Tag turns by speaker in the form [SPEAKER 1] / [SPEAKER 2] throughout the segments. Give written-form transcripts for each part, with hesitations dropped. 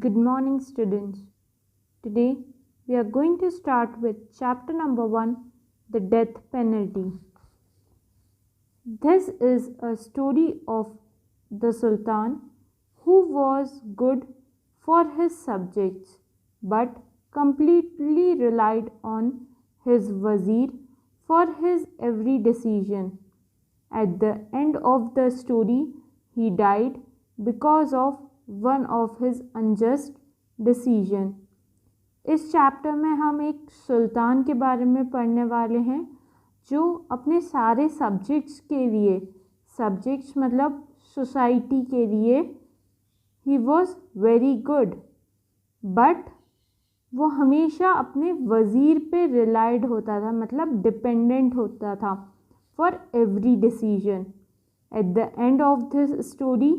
[SPEAKER 1] Good morning, students. Today we are going to start with chapter number 1, the death penalty. This is a story of the Sultan who was good for his subjects but completely relied on his wazir for his every decision. At the end of the story, he died because of one of his unjust decision. इस chapter में हम एक सुल्तान के बारे में पढ़ने वाले हैं जो अपने सारे सब्जेक्ट्स के लिए, सब्जेक्ट्स मतलब सोसाइटी के लिए, he was very good, but वो हमेशा अपने वज़ीर पे रिलाइड होता था, मतलब डिपेंडेंट होता था for every decision. At the end of this story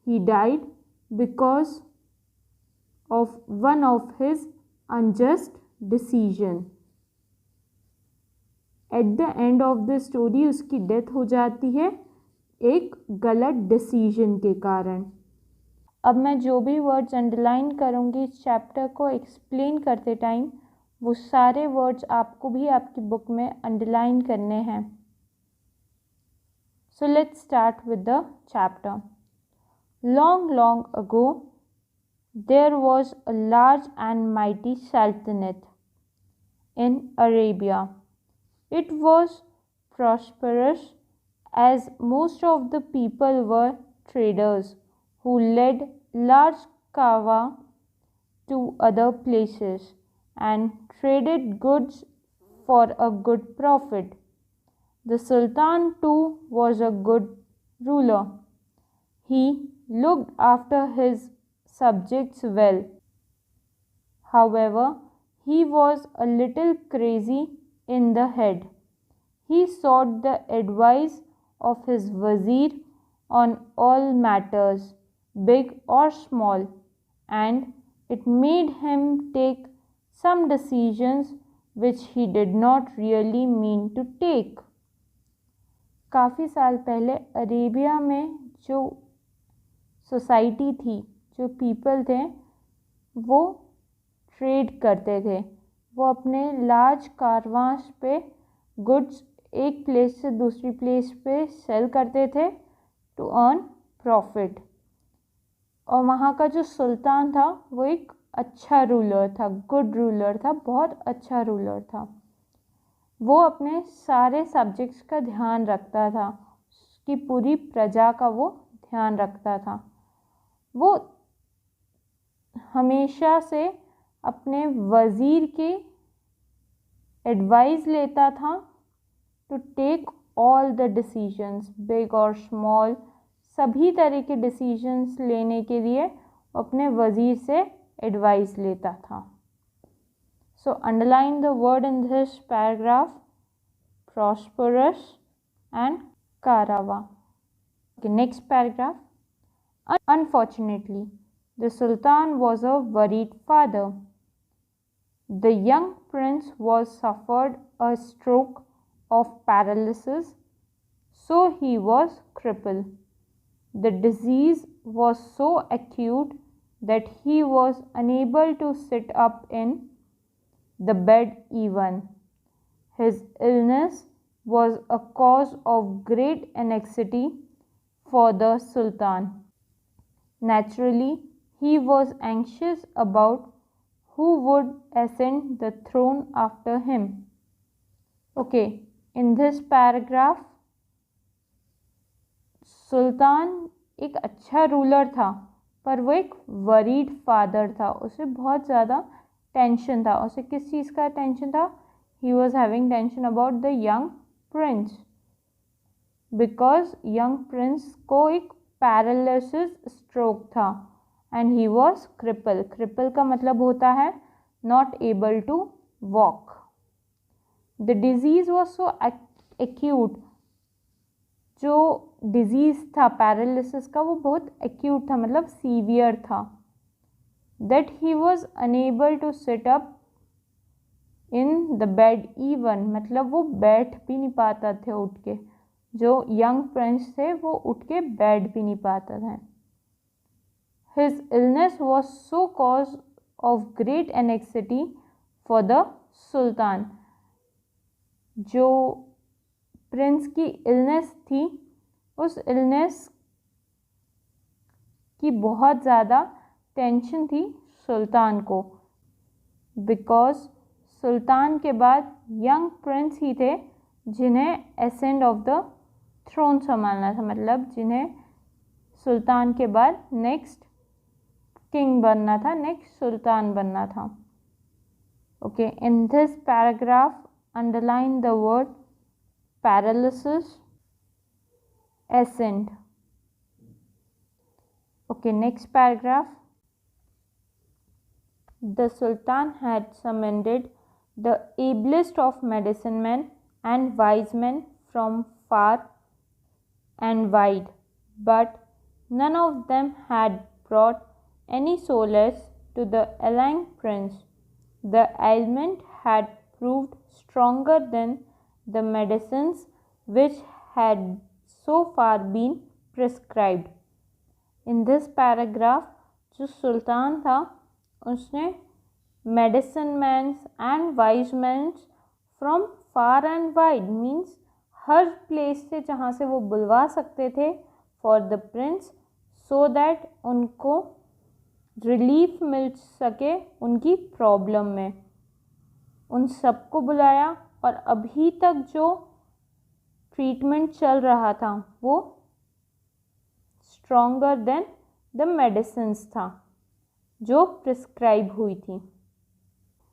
[SPEAKER 1] he died because of one of his unjust decision. At the end of the story उसकी डेथ हो जाती है एक गलत डिसीजन के कारण. अब मैं जो भी वर्ड्स अंडरलाइन करूँगी इस चैप्टर को एक्सप्लेन करते टाइम, वो सारे वर्ड्स आपको भी आपकी बुक में अंडरलाइन करने हैं. So let's start with the chapter. Long, long ago, there was a large and mighty sultanate in Arabia. It was prosperous as most of the people were traders who led large carava to other places and traded goods for a good profit. The Sultan too was a good ruler. He looked after his subjects well. However, he was a little crazy in the head. He sought the advice of his wazir on all matters, big or small, and it made him take some decisions which he did not really mean to take. काफ़ी साल पहले Arabia में जो society थी, जो people थे, वो trade करते थे. वो अपने लार्ज कारवांस पे गुड्स एक प्लेस से दूसरी प्लेस पे सेल करते थे टू अर्न प्रॉफिट. और वहाँ का जो सुल्तान था वो एक अच्छा रूलर था, गुड रूलर था, बहुत अच्छा रूलर था. वो अपने सारे सब्जेक्ट्स का ध्यान रखता था, उसकी पूरी प्रजा का वो ध्यान रखता था. वो हमेशा से अपने वज़ीर के एडवाइस लेता था to take all the decisions, big और स्मॉल, सभी तरह के डिसीजंस लेने के लिए अपने वज़ीर से एडवाइस लेता था. So underline the word in this paragraph, prosperous and Karawa. Okay, next paragraph. Unfortunately, the Sultan was a worried father. The young prince was suffered a stroke of paralysis, so he was crippled. The disease was so acute that he was unable to sit up in the bed even. His illness was a cause of great anxiety for the Sultan. Naturally, he was anxious about who would ascend the throne after him. Okay, in this paragraph, सुल्तान एक अच्छा ruler था, पर वो एक worried father था. उसे बहुत ज़्यादा टेंशन था. उसे किस चीज़ का टेंशन था? He was having tension about the young prince because young prince को एक paralysis stroke था and he was crippled. cripple का मतलब होता है not able to walk. The disease was so acute. जो disease था paralysis का वो बहुत acute था, मतलब severe था, that he was unable to sit up in the bed even, मतलब वो बैठ भी नहीं पाता थे उठ के. जो यंग प्रिंस थे वो उठ के बैठ भी नहीं पाता था. His illness was so cause of great anxiety for the Sultan. जो प्रिंस की इलनेस थी, उस इलनेस की बहुत ज़्यादा टेंशन थी सुल्तान को, बिकॉज सुल्तान के बाद यंग प्रिंस ही थे जिन्हें एसेंड ऑफ द थ्रोन संभालना था, मतलब जिन्हें सुल्तान के बाद नेक्स्ट किंग बनना था, नेक्स्ट सुल्तान बनना था. Okay, in this paragraph underline the word paralysis, ascent. Okay, next paragraph. The Sultan had summoned the ablest of medicine men and wise men from far and wide, but none of them had brought any solace to the ailing prince. The ailment had proved stronger than the medicines which had so far been prescribed. In this paragraph, जो सुल्तान था उसने medicine mans and wise mans from far and wide means हर place से जहाँ से वो बुलवा सकते थे for the prince, so that उनको रिलीफ मिल सके उनकी प्रॉब्लम में, उन सबको बुलाया. और अभी तक जो ट्रीटमेंट चल रहा था वो स्ट्रॉन्गर देन द मेडिसिन्स था जो प्रिस्क्राइब हुई थी.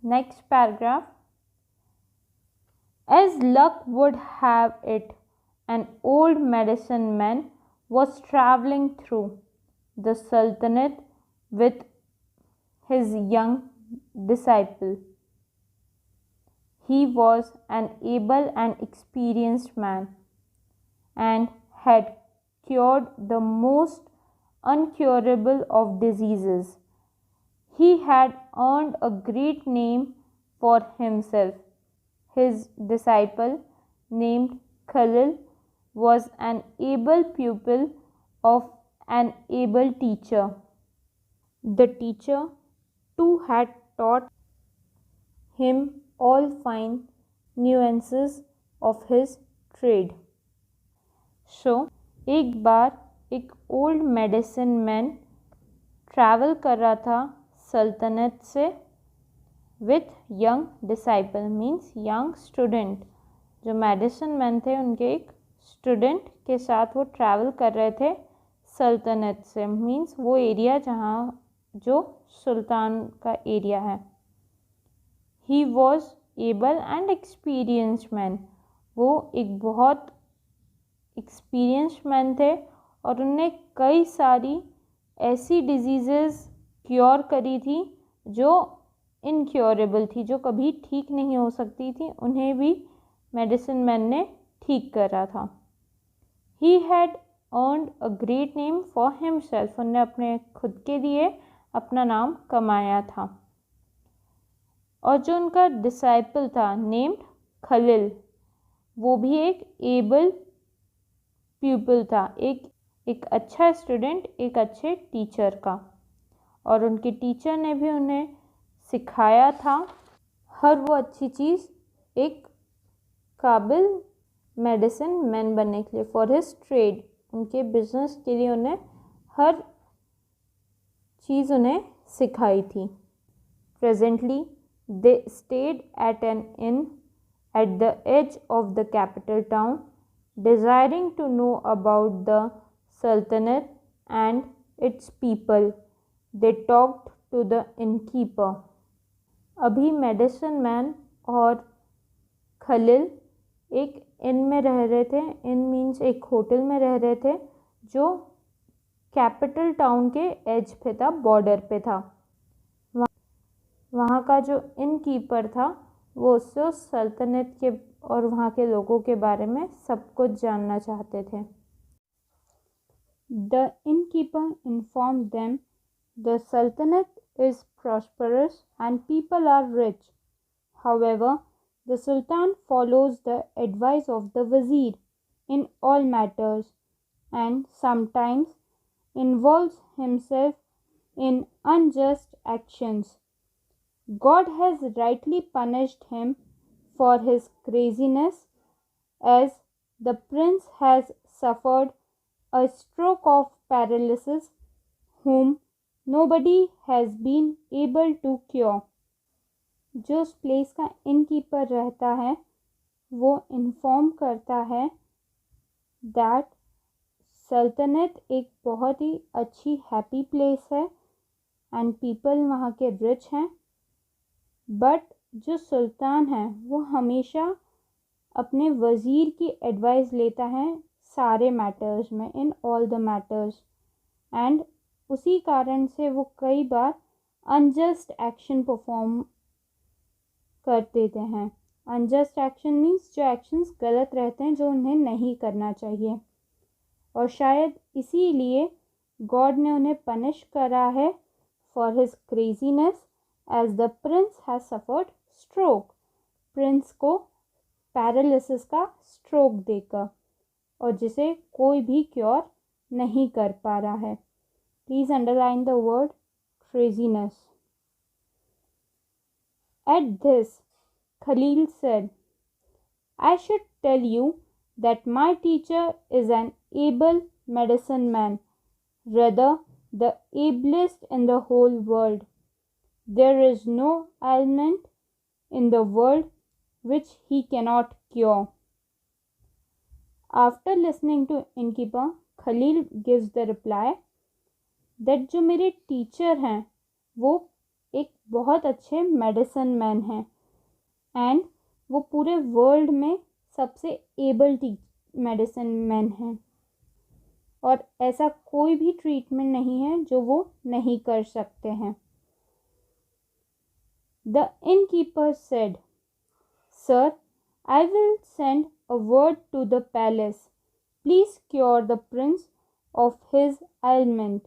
[SPEAKER 1] Next paragraph. As luck would have it, an old medicine man was travelling through the सल्तनत with his young disciple. He was an able and experienced man and had cured the most uncurable of diseases. He had earned a great name for himself. His disciple, named Khalil, was an able pupil of an able teacher. The teacher too had taught him all fine nuances of his trade. So, एक बार एक old medicine man travel कर रहा था सल्तनत से with young disciple means young student. जो medicine man थे उनके एक स्टूडेंट के साथ वो ट्रैवल कर रहे थे सल्तनत से, मीन्स वो एरिया जहाँ जो सुल्तान का एरिया है. He was able and experienced man. वो एक बहुत एक्सपीरियंस्ड मैन थे और उनने कई सारी ऐसी डिजीज़ेस क्योर करी थी जो इनक्योरेबल थी, जो कभी ठीक नहीं हो सकती थी, उन्हें भी मेडिसिन मैन ने ठीक करा था. He had earned a great name for himself. उन्हें अपने खुद के लिए अपना नाम कमाया था. और जो उनका डिसाइपल था नेम्ड खलील, वो भी एक एबल प्यूपिल था, एक अच्छा स्टूडेंट, एक अच्छे टीचर का. और उनके टीचर ने भी उन्हें सिखाया था हर वो अच्छी चीज़ एक काबिल मेडिसिन मैन बनने के लिए, फॉर हिज ट्रेड. उनके बिजनेस के लिए उन्हें हर चीज़ उन्हें सिखाई थी. Presently they stayed at an inn at the edge of the capital town, desiring to know about the sultanate and its people. They talked to the innkeeper. अभी मेडिसिन मैन और खलील एक इन में रह रहे थे. इन मीन्स एक hotel में रह रहे थे जो कैपिटल टाउन के एज पे था, बॉर्डर पे था. वहाँ का जो इन कीपर था वो उससे उस सल्तनत के और वहाँ के लोगों के बारे में सब कुछ जानना चाहते थे. The innkeeper inform them the sultanate is prosperous and people are rich. However the sultan follows the advice of the vizier in all matters and sometimes involves himself in unjust actions. God has rightly punished him for his craziness, as the prince has suffered a stroke of paralysis whom nobody has been able to cure. जो उस place का innkeeper रहता है वो inform करता है that सल्तनत एक बहुत ही अच्छी हैप्पी प्लेस है एंड पीपल वहाँ के रिच हैं, बट जो सुल्तान है वो हमेशा अपने वज़ीर की एडवाइस लेता है सारे मैटर्स में, in all the matters, and उसी कारण से वो कई बार अनजस्ट एक्शन परफॉर्म कर देते हैं. अनजस्ट एक्शन मीन्स जो एक्शंस गलत रहते हैं, जो उन्हें नहीं करना चाहिए, और शायद इसीलिए गॉड ने उन्हें पनिश करा है for his craziness as the prince has suffered stroke. Prince को पैरालिसिस का स्ट्रोक देकर, और जिसे कोई भी क्योर नहीं कर पा रहा है. Please underline the word craziness. At this, Khalil said, I should tell you that my teacher is an able medicine man, rather the ablest in the whole world. There is no ailment in the world which he cannot cure. After listening to innkeeper, Khalil gives the reply that जो मेरे teacher हैं वो एक बहुत अच्छे medicine man हैं and वो पूरे वर्ल्ड में सबसे एबल मेडिसिन मैन हैं, और ऐसा कोई भी ट्रीटमेंट नहीं है जो वो नहीं कर सकते हैं. The innkeeper said, Sir, I will send a word to the palace. Please cure the prince of his ailment.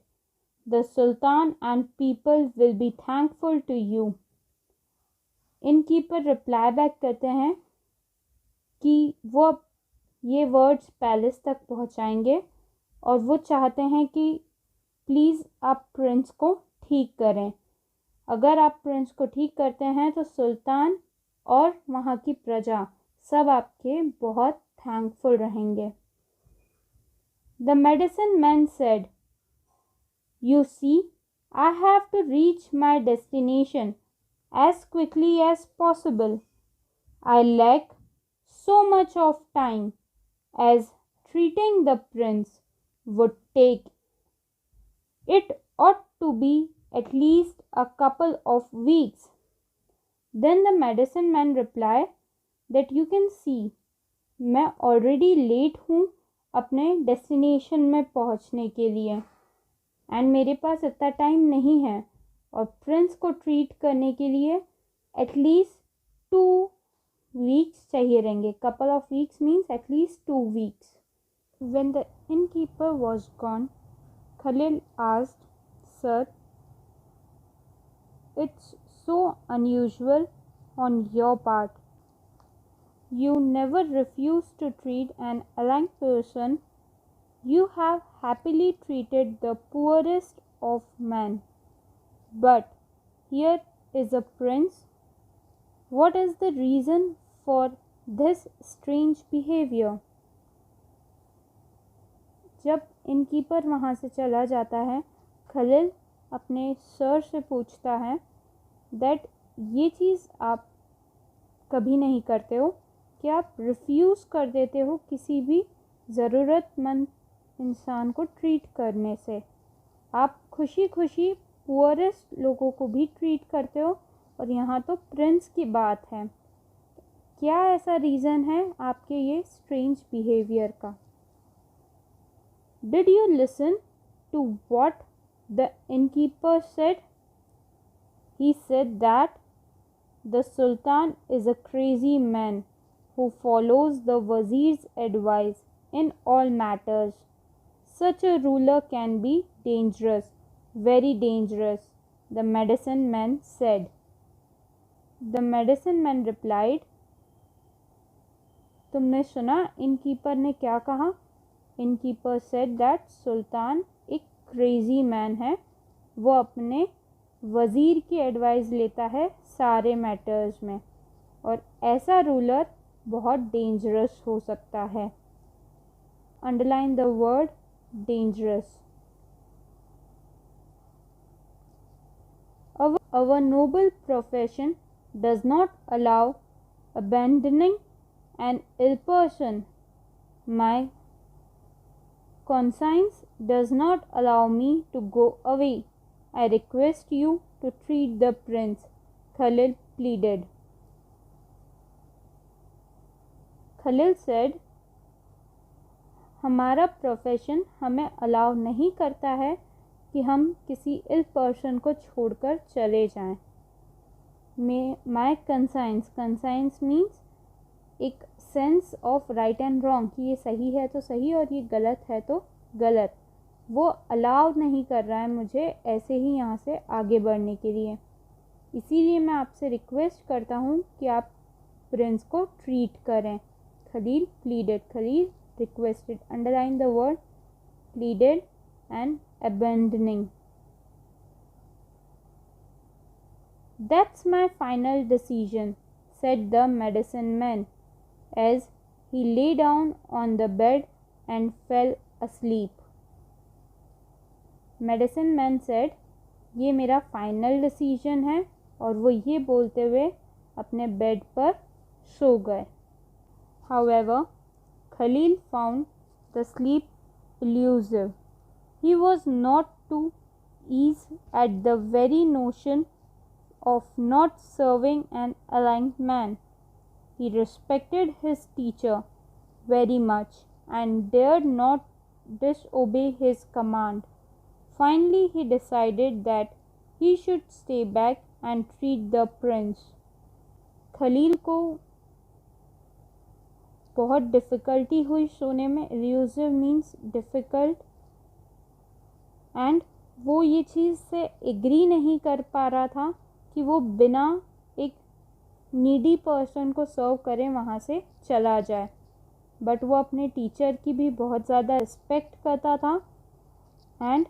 [SPEAKER 1] The Sultan and people will be thankful to you. Innkeeper reply back करते हैं कि वो ये words palace तक पहुंचाएंगे और वो चाहते हैं कि प्लीज़ आप प्रिंस को ठीक करें. अगर आप प्रिंस को ठीक करते हैं तो सुल्तान और वहाँ की प्रजा सब आपके बहुत थैंकफुल रहेंगे. The medicine man said, You see, I have to reach my destination as quickly as possible. I lack so much of time as treating the prince would take. It ought to be at least a couple of weeks. Then the medicine man replied that you can see, मैं already late हूँ अपने destination में पहुँचने के लिए and मेरे पास इतना time नहीं है, और प्रिंस को ट्रीट करने के लिए एटलीस्ट 2 weeks चाहिए रहेंगे. Couple of weeks means at least 2 weeks. When the innkeeper was gone, Khalil asked, Sir, it's so unusual on your part. You never refuse to treat an ailing person. You have happily treated the poorest of men. But here is a prince. What is the reason for this strange behavior? जब innkeeper वहाँ से चला जाता है, खलील अपने sir से पूछता है दैट ये चीज़ आप कभी नहीं करते हो कि आप रिफ्यूज़ कर देते हो किसी भी ज़रूरतमंद इंसान को ट्रीट करने से. आप खुशी खुशी पुअरेस्ट लोगों को भी ट्रीट करते हो, और यहाँ तो प्रिंस की बात है. क्या ऐसा रीज़न है आपके ये स्ट्रेंज बिहेवियर का? Did you listen to what the innkeeper said? He said that the Sultan is a crazy man who follows the Wazir's advice in all matters. Such a ruler can be dangerous, very dangerous, the medicine man said. The medicine man replied, तुमने सुना innkeeper ने क्या कहा? Innkeeper said that सुल्तान एक crazy man है वो अपने वज़ीर की एडवाइस लेता है सारे मैटर्स में, और ऐसा रूलर बहुत डेंजरस हो सकता है। Underline the word dangerous. Our noble profession does not allow abandoning an ill person. My conscience does not allow me to go away. I request you to treat the prince, Khalil pleaded. Khalil said, हमारा profession हमें allow नहीं करता है कि हम किसी ill person को छोड़कर चले जाएं। माई कंसाइंस मीन्स एक sense of right and wrong, कि ये सही है तो सही और ये गलत है तो गलत, वो अलाउ नहीं कर रहा है मुझे ऐसे ही यहाँ से आगे बढ़ने के लिए। इसीलिए मैं आपसे रिक्वेस्ट करता हूँ कि आप प्रिंस को ट्रीट करें। Khalil pleaded, Khalil requested. Underline the word pleaded and abandoning. That's my final decision, said the medicine man as he lay down on the bed and fell asleep. Medicine man said, ये मेरा final decision है, और वो ये बोलते हुए अपने bed पर सो गए। However, Khalil found the sleep elusive. He was not to ease at the very notion of not serving an errant man. He respected his teacher very much and dared not disobey his command. Finally, he decided that he should stay back and treat the prince. Khalil को बहुत difficulty हुई सोने में। Elusive means difficult, and वो ये चीज़ से agree नहीं कर पा रहा था कि वो बिना एक नीडी पर्सन को सर्व करे वहाँ से चला जाए, बट वो अपने टीचर की भी बहुत ज़्यादा रिस्पेक्ट करता था and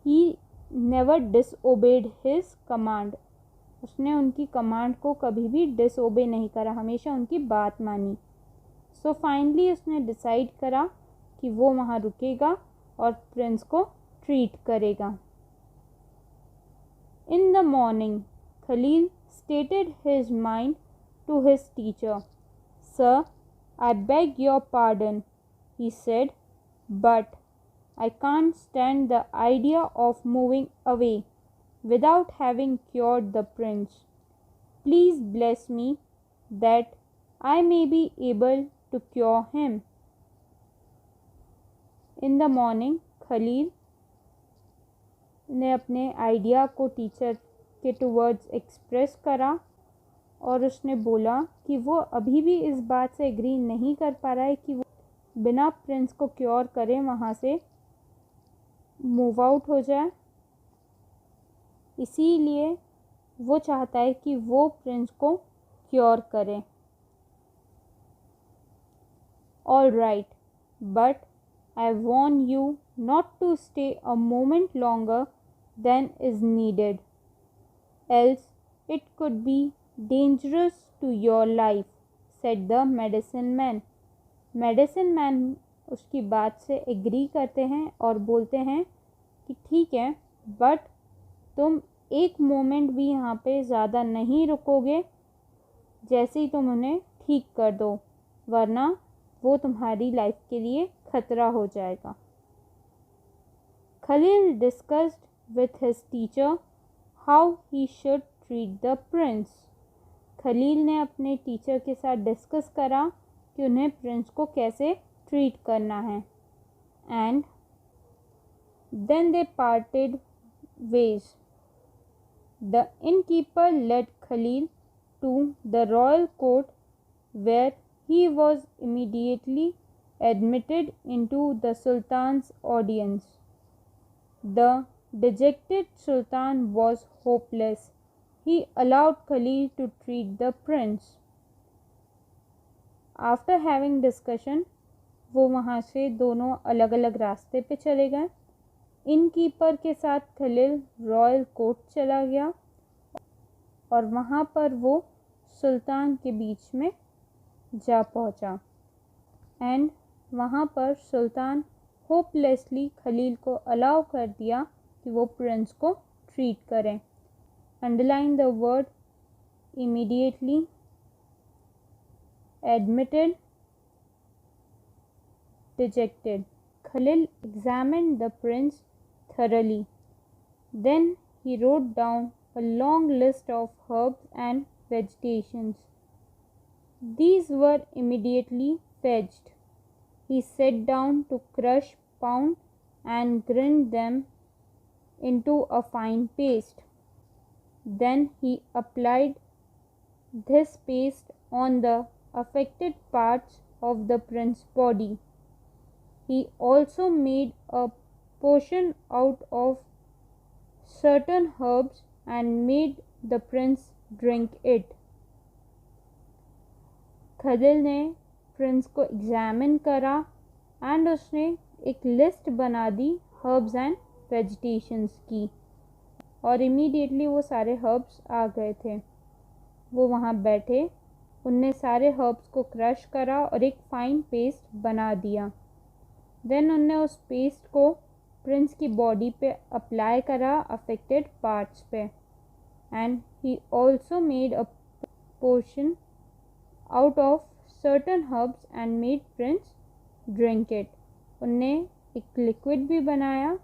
[SPEAKER 1] he never disobeyed his command. उसने उनकी कमांड को कभी भी डिसओबे नहीं करा, हमेशा उनकी बात मानी। सो फाइनली उसने डिसाइड करा कि वो वहाँ रुकेगा और प्रिंस को ट्रीट करेगा। In the morning Khalil stated his mind to his teacher. Sir, I beg your pardon, he said, but I can't stand the idea of moving away without having cured the prince. Please bless me that I may be able to cure him. In the morning, Khalil ने अपने idea को teacher के towards express करा और उसने बोला कि वो अभी भी इस बात से एग्री नहीं कर पा रहा है कि वो बिना प्रिंस को क्योर करे वहाँ से मूव आउट हो जाए। इसीलिए वो चाहता है कि वो प्रिंस को क्योर करे। All right, but I warn you not to stay a moment longer than is needed, else it could be dangerous to your life, said the medicine man. Medicine man उसकी बात से agree करते हैं और बोलते हैं कि ठीक है, बट तुम एक मोमेंट भी यहाँ पे ज़्यादा नहीं रुकोगे, जैसे ही तुम उन्हें ठीक कर दो, वरना वो तुम्हारी लाइफ के लिए खतरा हो जाएगा। Khalil discussed with his teacher how he should treat the prince. Khalil ने अपने टीचर के साथ डिस्कस करा कि उन्हें प्रिंस को कैसे ट्रीट करना है, and then they parted ways. The innkeeper led Khalil to the royal court, where he was immediately admitted into the Sultan's audience. The dejected Sultan was hopeless. He allowed Khalil to treat the prince. After having discussion, वो वहाँ से दोनों अलग अलग रास्ते पे चले गए। इनकीपर के साथ खलील रॉयल कोर्ट चला गया और वहाँ पर वो सुल्तान के बीच में जा पहुँचा। एंड वहाँ पर सुल्तान होपलेसली खलील को अलाउ कर दिया कि वो प्रिंस को ट्रीट करें। Underline the word immediately, admitted, dejected. Khalil examined the prince thoroughly. Then he wrote down a long list of herbs and vegetations. These were immediately fetched. He sat down to crush, pound, and grind them into a fine paste. Then he applied this paste on the affected parts of the prince's body. He also made a potion out of certain herbs and made the prince drink it. Khalil ने prince को examine करा and उसने एक list बना दी herbs and vegetations की, और immediately वो सारे हर्ब्स आ गए थे। वो वहाँ बैठे, उनने सारे हर्ब्स को क्रश करा और एक फ़ाइन पेस्ट बना दिया। देन उनने उस पेस्ट को प्रिंस की बॉडी पे अप्लाई करा, अफेक्टेड पार्ट्स पे, and he also made a potion out of certain herbs and made prince drink it. उनने एक लिक्विड भी बनाया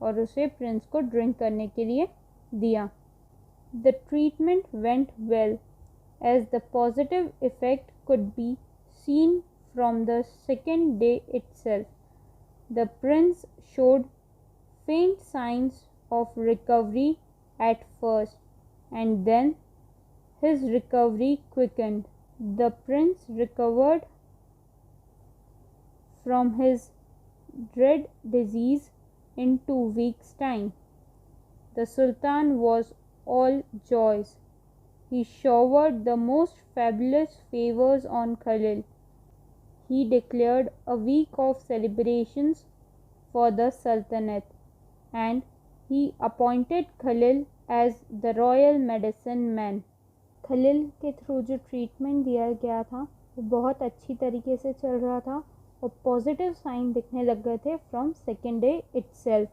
[SPEAKER 1] और उसे प्रिंस को ड्रिंक करने के लिए दिया। The treatment went well as the positive effect could be seen from the second day itself. The prince showed faint signs of recovery at first, and then his recovery quickened. The prince recovered from his dread disease in 2 weeks' time. The Sultan was all joys. He showered the most fabulous favors on Khalil. He declared a week of celebrations for the Sultanate, and he appointed Khalil as the royal medicine man. Khalil के through जो treatment दिया गया था वो बहुत अच्छी तरीके से चल रहा था और पॉजिटिव साइन दिखने लग गए थे from second day itself.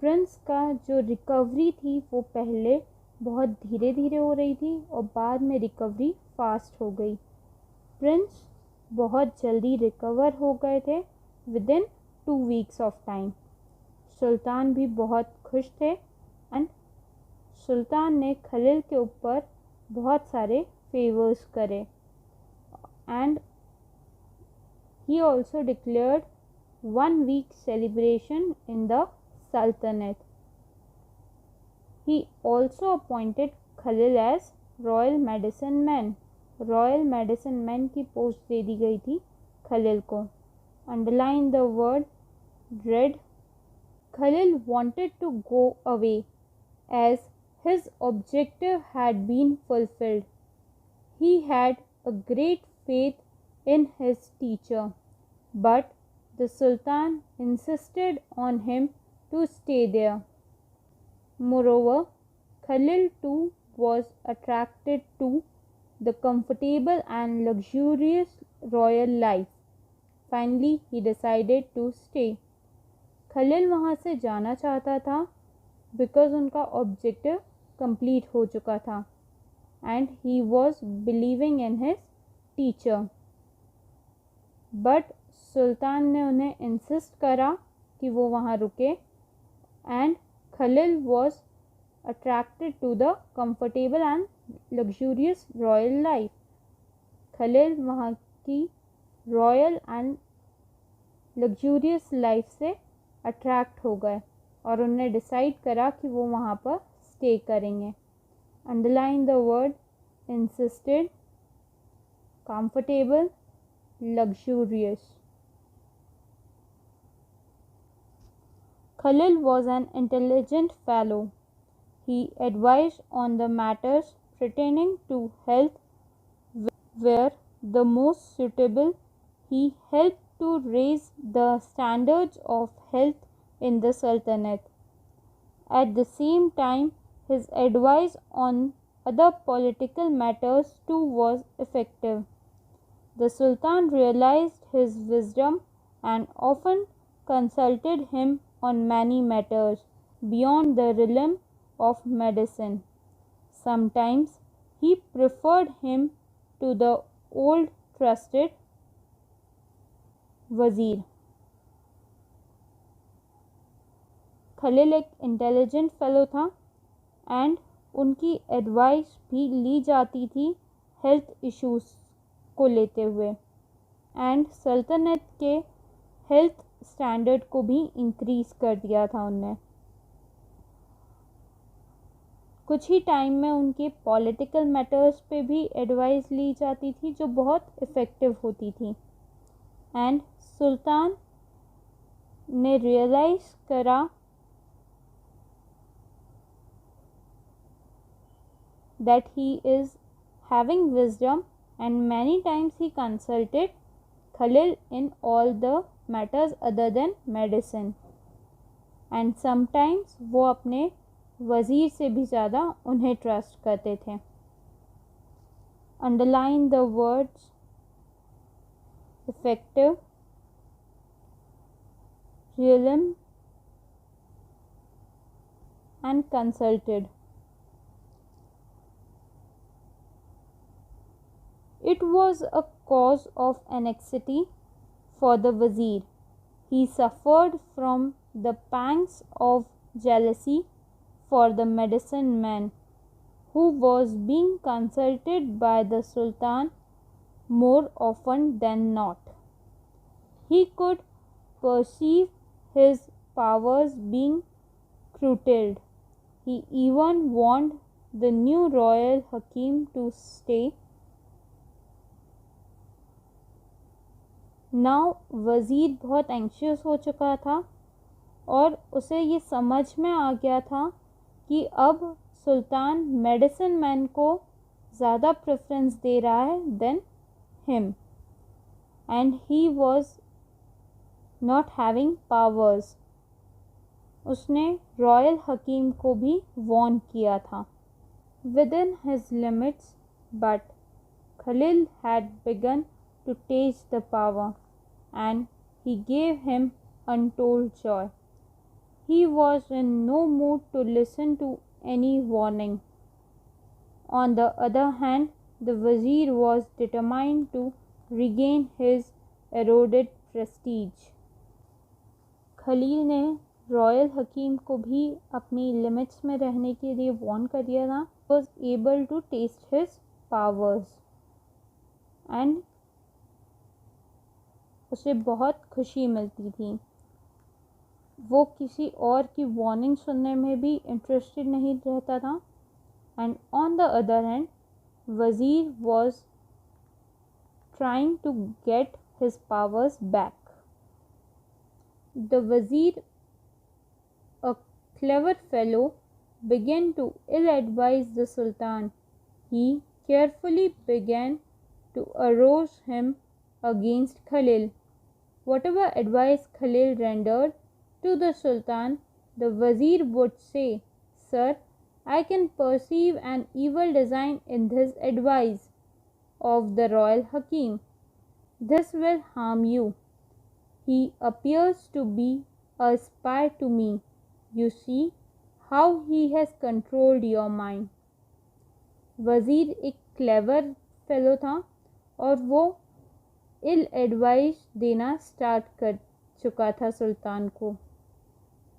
[SPEAKER 1] Prince का जो रिकवरी थी वो पहले बहुत धीरे धीरे हो रही थी और बाद में रिकवरी फास्ट हो गई। प्रिंस बहुत जल्दी रिकवर हो गए थे within 2 weeks of time. Sultan भी बहुत खुश थे एंड सुल्तान ने खलील के ऊपर बहुत सारे फेवर्स करे and he also declared 1 week celebration in the Sultanate. He also appointed Khalil as Royal Medicine Man. Royal Medicine Man की पोस्ट दे दी गई थी खलील को। Underline the word dread. Khalil wanted to go away as his objective had been fulfilled. He had a great faith in his teacher, but the Sultan insisted on him to stay there. Moreover, Khalil too was attracted to the comfortable and luxurious royal life. Finally, he decided to stay. Khalil वहाँ से जाना चाहता था because उनका objective complete हो चुका था and he was believing in his teacher. But सुल्तान ने उन्हें इंसिस्ट करा कि वो वहाँ रुके and Khalil was attracted to the comfortable and luxurious royal life. Khalil वहाँ की रॉयल एंड लग्जूरियस लाइफ से अट्रैक्ट हो गए और उन्होंने डिसाइड करा कि वो वहाँ पर स्टे करेंगे। Underline the word insisted, comfortable, luxurious. Khalil was an intelligent fellow. He advised on the matters pertaining to health were the most suitable. He helped to raise the standards of health in the Sultanate. At the same time, his advice on other political matters too was effective. The Sultan realized his wisdom and often consulted him on many matters beyond the realm of medicine. Sometimes he preferred him to the old trusted वज़ीर। खलील एक intelligent fellow था and उनकी advice भी ली जाती थी health issues को लेते हुए एंड सल्तनत के हेल्थ स्टैंडर्ड को भी इंक्रीज़ कर दिया था उनने। कुछ ही टाइम में उनके पॉलिटिकल मैटर्स पे भी एडवाइस ली जाती थी जो बहुत इफ़ेक्टिव होती थी एंड सुल्तान ने रियलाइज़ करा that he is having wisdom and many times he consulted Khalil in all the matters other than medicine and sometimes वो अपने वज़ीर से भी ज़्यादा उन्हें ट्रस्ट करते थे। Underline the words effective, realm and consulted. It was a cause of anxiety for the Wazir. He suffered from the pangs of jealousy for the medicine man who was being consulted by the Sultan more often than not. He could perceive his powers being curtailed. He even warned the new royal Hakim to stay. Now वज़ीर बहुत anxious हो चुका था और उसे ये समझ में आ गया था कि अब सुल्तान मेडिसिन मैन को ज़्यादा प्रेफरेंस दे रहा है then him and he was not having powers. उसने रॉयल हकीम को भी वॉर्न किया था within his limits but Khalil had begun to taste the power and he gave him untold joy. He was in no mood to listen to any warning. On the other hand, the Wazir was determined to regain his eroded prestige. Khalil ने royal हकीम को भी अपनी limits में रहने के लिए Warne कर दिया था। was able to taste his powers and उसे बहुत खुशी मिलती थी। वो किसी और की वार्निंग सुनने में भी इंटरेस्टेड नहीं रहता था and on the other hand vizier was trying to get his powers back. The vizier, a clever fellow, began to ill-advise the Sultan. He carefully began to arouse him against Khalil. Whatever advice Khalil rendered to the Sultan, the Wazir would say, "Sir, I can perceive an evil design in this advice of the royal Hakim. This will harm you. He appears to be a spy to me. You see how he has controlled your mind." वज़ीर एक clever fellow था और वो इल advice देना start कर चुका था सुल्तान को।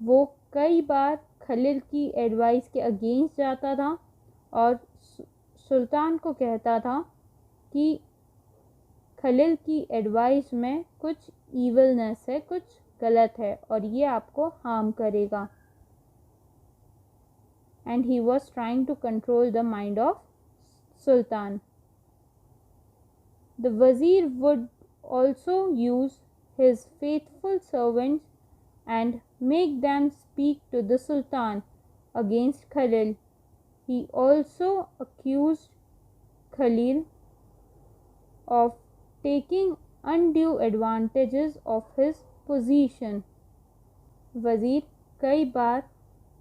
[SPEAKER 1] वो कई बार खलील की एडवाइस के अगेंस्ट जाता था और सुल्तान को कहता था कि खलील की एडवाइस में कुछ ईविलनेस है, कुछ गलत है और ये आपको हार्म करेगा। And he was trying to control the mind of सुल्तान। The Wazir would also use his faithful servants and make them speak to the Sultan against Khalil. He also accused Khalil of taking undue advantages of his position. वज़ीर कई बार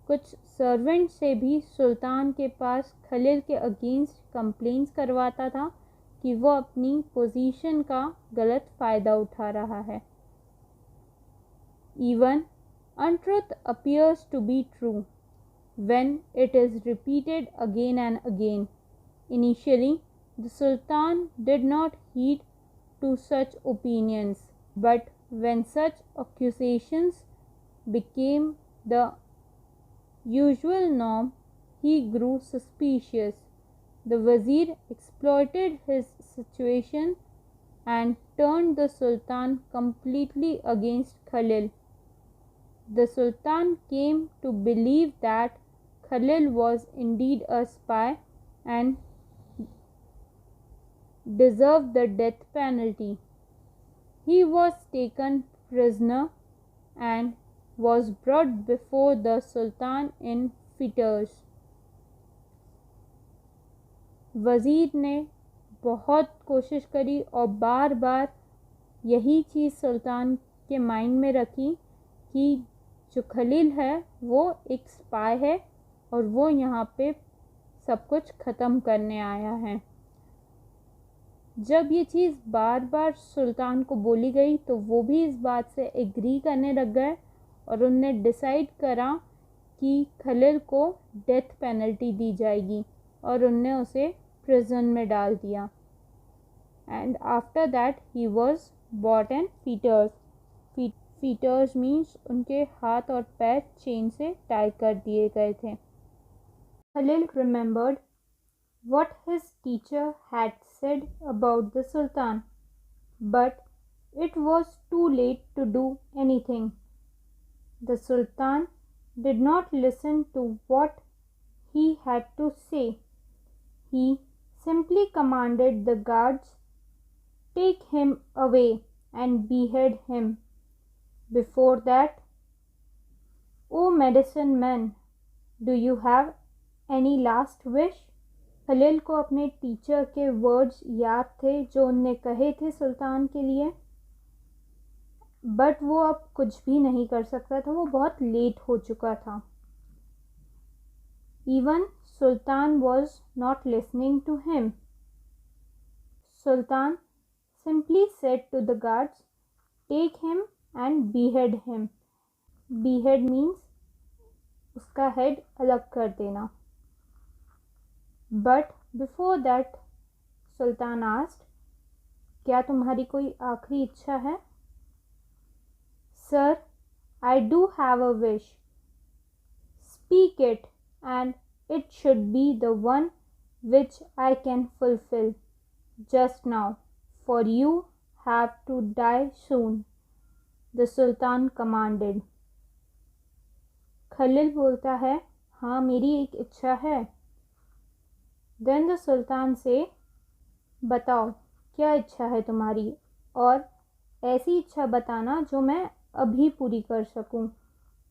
[SPEAKER 1] कुछ servant से भी सुल्तान के पास खलील के against complaints करवाता था कि वो अपनी पोजीशन का गलत फ़ायदा उठा रहा है। Even untruth appears to be true when it is repeated again and again. Initially, the Sultan did not heed to such opinions, but when such accusations became the usual norm, he grew suspicious. The Wazir exploited his situation and turned the Sultan completely against Khalil. The Sultan came to believe that Khalil was indeed a spy and deserved the death penalty. He was taken prisoner and was brought before the Sultan in fetters. वज़ीर ने बहुत कोशिश करी और बार बार यही चीज़ सुल्तान के mind में रखी कि जो खलील है वो एक स्पाई है और वो यहाँ पे सब कुछ ख़त्म करने आया है। जब ये चीज़ बार बार सुल्तान को बोली गई तो वो भी इस बात से एग्री करने लग गए और उनने डिसाइड करा कि खलील को डेथ पेनल्टी दी जाएगी और उनने उसे प्रिजन में डाल दिया। And after that he was bought and fetters. Fetters means उनके हाथ और पैर चेन से टाई कर दिए गए थे। Khalil remembered what his teacher had said about the Sultan, but it was too late to do anything. The Sultan did not listen to what he had to say. He simply commanded the guards, "Take him away and behead him." Before that, "O medicine man, do you have any last wish?" Khalil को अपने teacher के words याद थे जो उनने कहे थे सुल्तान के लिए, बट वो अब कुछ भी नहीं कर सकता था, वो बहुत लेट हो चुका था। Even sultan was not listening to him. Sultan simply said to the guards, take him and behead him. Behead means उसका हेड अलग कर देना। But before that sultan asked, क्या तुम्हारी कोई आखिरी इच्छा है? Sir, I do have a wish. Speak it and it should be the one which I can fulfil just now, for you have to die soon, the sultan commanded. Khalil बोलता है, हाँ मेरी एक इच्छा है। देन द सुल्तान से, बताओ क्या इच्छा है तुम्हारी, और ऐसी इच्छा बताना जो मैं अभी पूरी कर सकूं,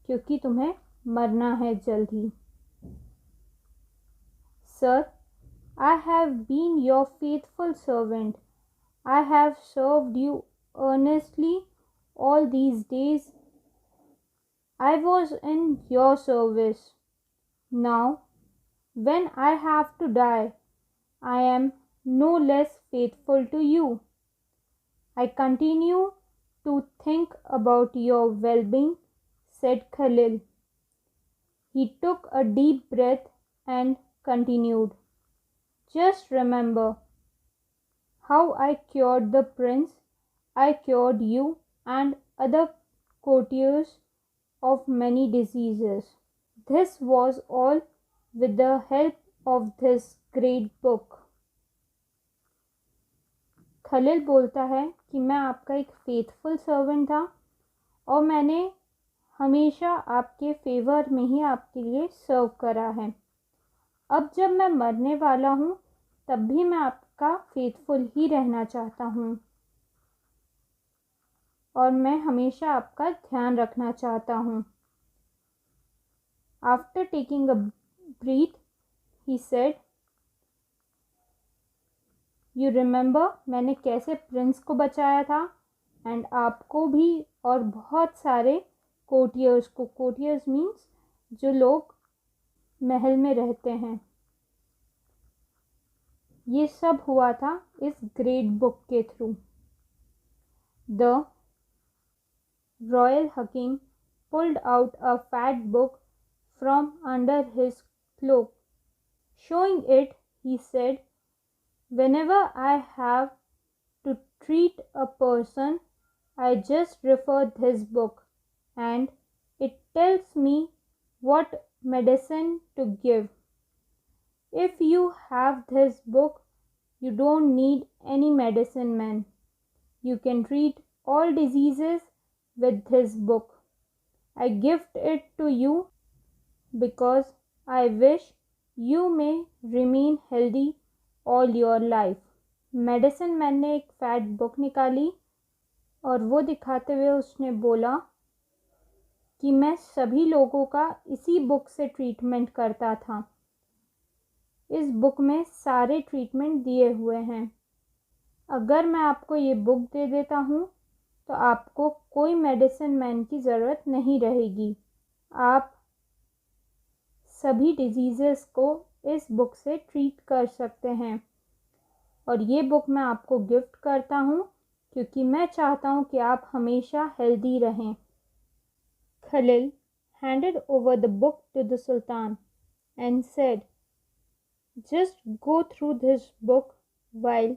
[SPEAKER 1] क्योंकि तुम्हें मरना है जल्द ही। Sir, I have been your faithful servant. I have served you earnestly all these days. I was in your service. Now when I have to die, I am no less faithful to you. I continue to think about your well-being, said Khalil. He took a deep breath and continued, just remember how I cured the prince. I cured you and other courtiers of many diseases. This was all with the help of this great book. Khalil बोलता है कि मैं आपका एक faithful servant था और मैंने हमेशा आपके फेवर में ही आपके लिए सर्व करा है। अब जब मैं मरने वाला हूँ तब भी मैं आपका फेथफुल ही रहना चाहता हूँ और मैं हमेशा आपका ध्यान रखना चाहता हूँ। After taking a breath, he said, you remember मैंने कैसे प्रिंस को बचाया था एंड आपको भी और बहुत सारे कोर्टियर्स को। कोर्टियर्स मीन्स जो लोग महल में रहते हैं। ये सब हुआ था इस ग्रेट बुक के थ्रू। द रॉयल हकीम pulled out a fat book from under his cloak. Showing it, he said, "Whenever I have to treat a person, I just refer this book, and it tells me what medicine to give. If you have this book, you don't need any medicine man. You can treat all diseases with this book. I gift it to you because I wish you may remain healthy all your life." Medicine man ने एक fat book निकाली और वो दिखाते हुए उसने बोला कि मैं सभी लोगों का इसी बुक से ट्रीटमेंट करता था। इस बुक में सारे ट्रीटमेंट दिए हुए हैं। अगर मैं आपको ये बुक दे देता हूँ तो आपको कोई मेडिसिन मैन की ज़रूरत नहीं रहेगी। आप सभी डिजीज़ेस को इस बुक से ट्रीट कर सकते हैं और ये बुक मैं आपको गिफ्ट करता हूँ क्योंकि मैं चाहता हूँ कि आप हमेशा हेल्दी रहें। Khalil handed over the book to the Sultan and said, "Just go through this book while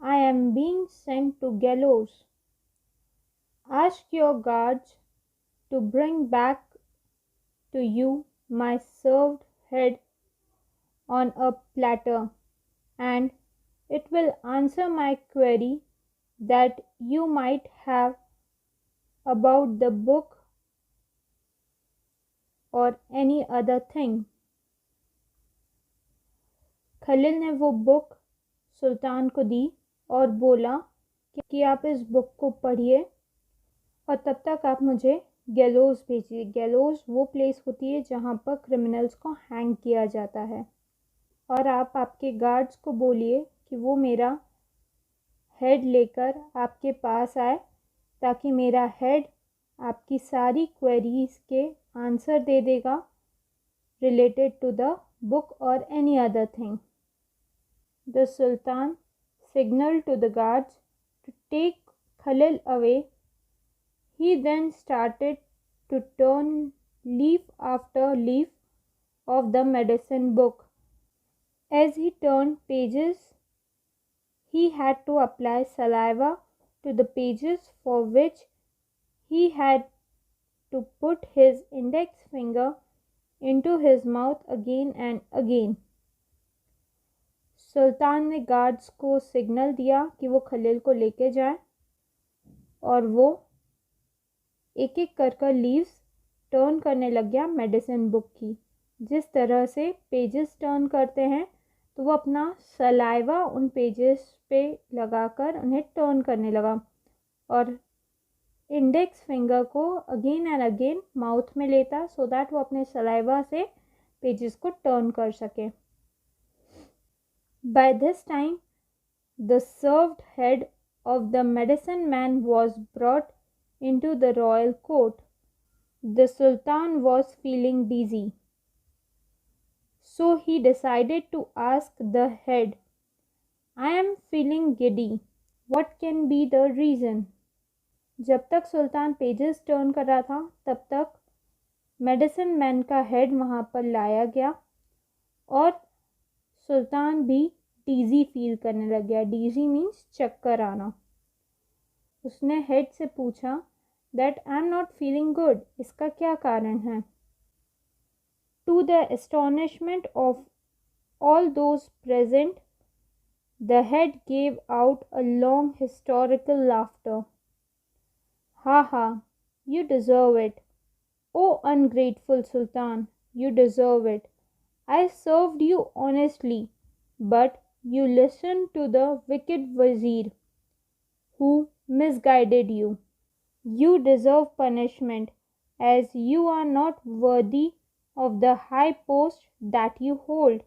[SPEAKER 1] I am being sent to gallows. Ask your guards to bring back to you my served head on a platter, and it will answer my query that you might have about the book or any other thing." Khalil ने वो book सुल्तान को दी और बोला कि आप इस book को पढ़िए और तब तक आप मुझे गैलोज भेजिए। गैलोज वो प्लेस होती है जहाँ पर क्रिमिनल्स को हैंग किया जाता है। और आप आपके गार्ड्स को बोलिए कि वो मेरा हेड लेकर आपके पास आए ताकि मेरा हेड आपकी सारी क्वेरीज के आंसर दे देगा रिलेटेड टू द बुक और any other thing. The sultan signaled to the guards to take Khalil away. He then started to turn leaf after leaf of the medicine book. As he turned pages, he had to apply saliva to the pages for which he had to put his index finger into his mouth again and again. सुल्तान ने guards को signal दिया कि वो खलील को लेके जाए और वो एक एक कर लीव्स टर्न करने लग गया मेडिसिन बुक की। जिस तरह से पेजेस टर्न करते हैं तो वो अपना सलाइवा उन पेजेस पे लगाकर उन्हें टर्न करने लगा और इंडेक्स फिंगर को अगेन एंड अगेन माउथ में लेता सो दैट वो अपने सलाइवा से पेजेस को टर्न कर सके। By this time, the served head of the medicine man was brought into the royal court. The Sultan was feeling dizzy, so he decided to ask the head, "I am feeling giddy. What can be the reason?" जब तक सुल्तान pages turn कर रहा था तब तक medicine man का head वहाँ पर लाया गया और सुल्तान भी डीजी फील करने लग गया। डीजी मीन्स चक्कर आना। उसने हेड से पूछा that I am not feeling good, इसका क्या कारण है? To the astonishment of all those present the head gave out a long historical laughter. "Ha ha, you deserve it. Oh ungrateful Sultan, you deserve it. I served you honestly, but you listened to the wicked Wazir, who misguided you. You deserve punishment, as you are not worthy of the high post that you hold.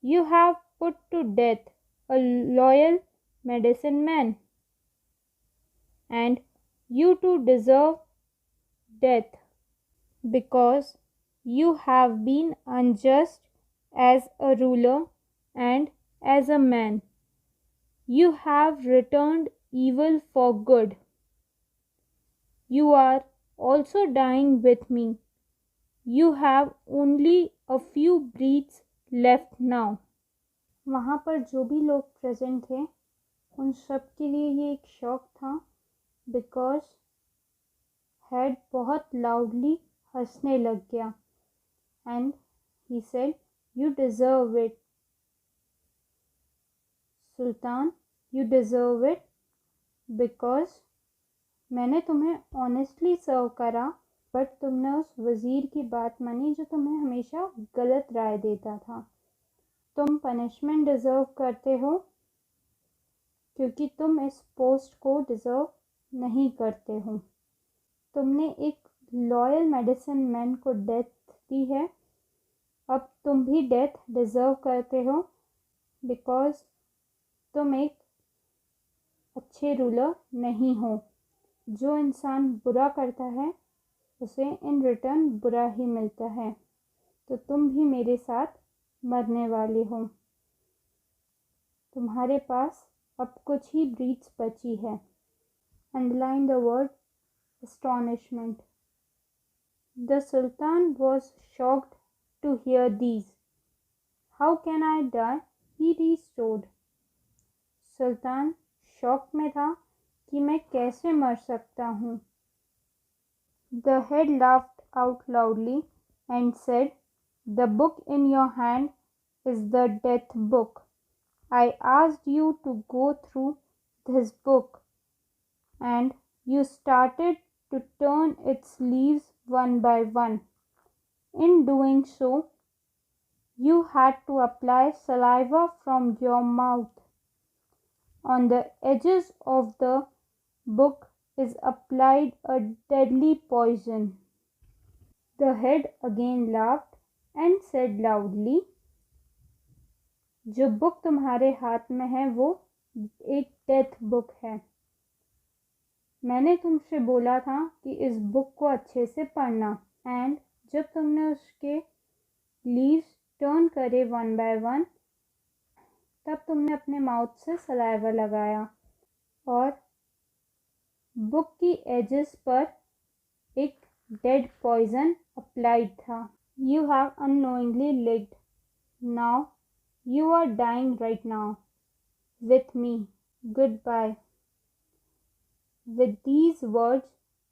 [SPEAKER 1] You have put to death a loyal medicine man, and you too deserve death, because you have been unjust as a ruler and as a man. You have returned evil for good. You are also dying with me. You have only a few breaths left now. वहाँ पर जो भी लोग present थे उन सब के लिए ये एक शॉक था, बिकॉज हेड बहुत लाउडली हंसने लग गया and he said, you deserve it Sultan, you deserve it, because मैंने तुम्हें ऑनेस्टली सर्व करा, बट तुमने उस वज़ीर की बात मानी जो तुम्हें हमेशा गलत राय देता था। तुम पनिशमेंट डिज़र्व करते हो क्योंकि तुम इस पोस्ट को डिज़र्व नहीं करते हो। तुमने एक लॉयल मेडिसिन मैन को डेथ दी है, अब तुम भी डेथ डिज़र्व करते हो, बिकॉज तुम एक अच्छे रूलर नहीं हो। जो इंसान बुरा करता है उसे इन रिटर्न बुरा ही मिलता है, तो तुम भी मेरे साथ मरने वाले हो। तुम्हारे पास अब कुछ ही ब्रीथ्स बची है। Underline the word astonishment. The Sultan was shocked to hear these. How can I die? He restored. Sultan shock में था कि मैं कैसे मर सकता हूँ। The head laughed out loudly and said, the book in your hand is the death book. I asked you to go through this book, and you started to turn its leaves one by one. In doing so, you had to apply saliva from your mouth. On the edges of the book is applied a deadly poison. The head again laughed and said loudly, जो book तुम्हारे हाथ में है वो एक death book है। मैंने तुमसे बोला था कि इस बुक को अच्छे से पढ़ना, एंड जब तुमने उसके लीव्स टर्न करे वन बाय वन, तब तुमने अपने माउथ से सलाइवा लगाया और बुक की एजेस पर एक डेड पॉइजन अप्लाइड था। You have unknowingly licked, now you are dying right now with me, good bye. With these words,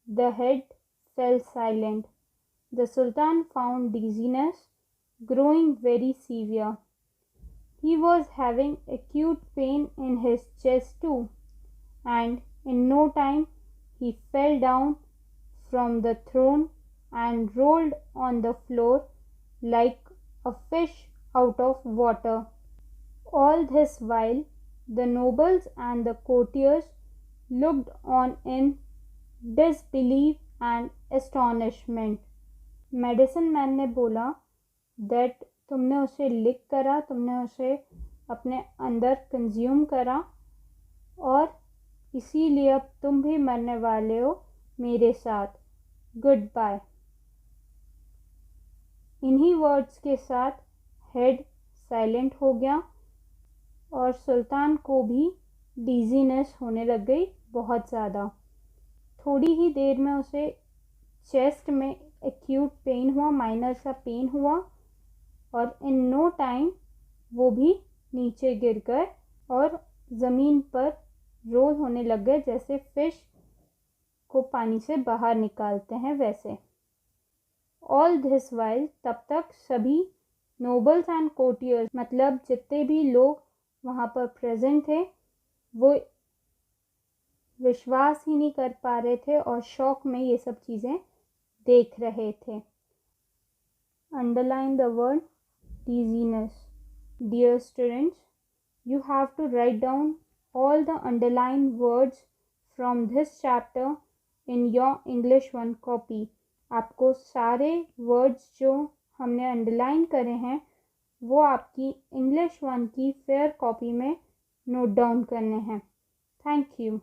[SPEAKER 1] the head fell silent. The Sultan found dizziness growing very severe. He was having acute pain in his chest too, and in no time he fell down from the throne and rolled on the floor like a fish out of water. All this while, the nobles and the courtiers looked on in disbelief and astonishment. Medicine man ने बोला, that तुमने उसे लिक करा, तुमने उसे अपने अंदर consume करा, और इसीलिए अब तुम भी मरने वाले हो मेरे साथ, गुड बाय। इन्हीं वर्ड्स के साथ हेड साइलेंट हो गया और सुल्तान को भी डिजीनेस होने लग गई बहुत ज़्यादा। थोड़ी ही देर में उसे चेस्ट में एक्यूट पेन हुआ, माइनर सा पेन हुआ, और इन नो टाइम वो भी नीचे गिर गए और ज़मीन पर रोल होने लग गए, जैसे फिश को पानी से बाहर निकालते हैं वैसे। ऑल दिस वाइल, तब तक सभी नोबल्स एंड कोर्टियर्स, मतलब जितने भी लोग वहाँ पर प्रेजेंट थे, वो विश्वास ही नहीं कर पा रहे थे और शॉक में ये सब चीज़ें देख रहे थे। Underline the word dizziness. Dear students, you have to write down all the underlined words from this chapter in your English 1 copy. आपको सारे वर्ड्स जो हमने अंडरलाइन करे हैं वो आपकी इंग्लिश 1 की फेयर कॉपी में नोट डाउन करने हैं। Thank you.